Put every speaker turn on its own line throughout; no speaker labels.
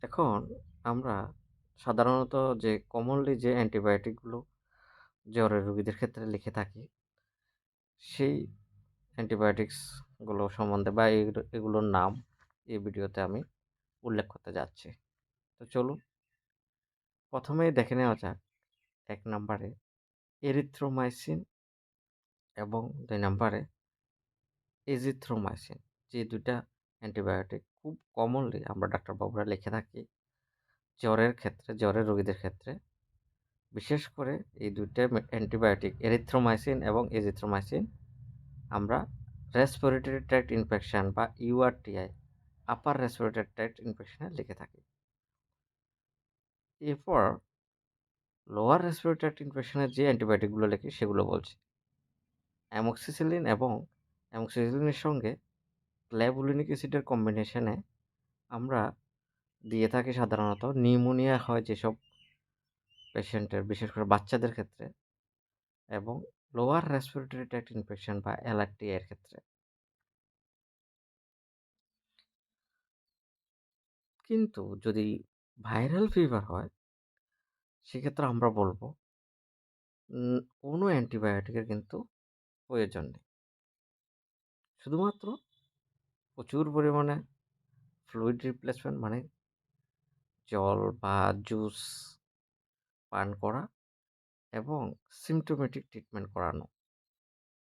এখন আমরা সাধারণত যে কমনলি যে অ্যান্টিবায়োটিকগুলো জ্বরের রোগীদের ক্ষেত্রে লিখে থাকি, সেই অ্যান্টিবায়োটিক্স গুলো সম্বন্ধে বা এগুলোর নাম এই ভিডিওতে আমি উল্লেখ করতে যাচ্ছি। তো চলুন প্রথমেই দেখে নেওয়া যাক ১ নাম্বারে এরিথ্রোমাইসিন এবং ২ নাম্বারে এজিথ্রোমাইসিন, যে ২ টা অ্যান্টিবায়োটিক খুব কমনলি আমরা ডাক্তারবাবুরা লিখে থাকি জ্বরের ক্ষেত্রে, জ্বরের রোগীদের ক্ষেত্রে। বিশেষ করে এই ২ টা অ্যান্টিবায়োটিক এরিথ্রোমাইসিন এবং এজিথ্রোমাইসিন আমরা রেসপিরেটরি ট্র্যাক্ট ইনফেকশন বা ইউআরটিআই, আপার রেসপিরেটরি ট্র্যাক্ট ইনফেকশনে লিখে থাকি। এরপর লোয়ার রেসপিরেটরি ট্র্যাক্ট ইনফেকশনের যে অ্যান্টিবায়োটিকগুলো লিখি সেগুলো বলছি। অ্যামোক্সিসিলিন এবং অ্যামোক্সিসিলিনের সঙ্গে ক্ল্যাভুলিনিক অ্যাসিডের কম্বিনেশনে আমরা দিয়ে থাকি সাধারণত নিউমোনিয়া হয় যেসব পেশেন্টের, বিশেষ করে বাচ্চাদের ক্ষেত্রে, এবং লোয়ার রেসপিরেটরি ট্র্যাক্ট ইনফেকশন বা এলআরটি এর ক্ষেত্রে। কিন্তু যদি ভাইরাল ফিভার হয় সেক্ষেত্রে আমরা বলব কোনো অ্যান্টিবায়োটিকের কিন্তু প্রয়োজন নেই। শুধুমাত্র প্রচুর পরিমাণে ফ্লুইড রিপ্লেসমেন্ট মানে জল বা জুস পান করা এবং সিম্পটোমেটিক ট্রিটমেন্ট করানো।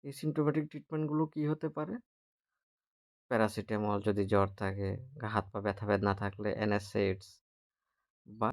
এই সিম্পটোমেটিক ট্রিটমেন্টগুলো কী হতে পারে? প্যারাসিটামল যদি জ্বর থাকে, হাত পা ব্যথা না থাকলে NSAIDs বা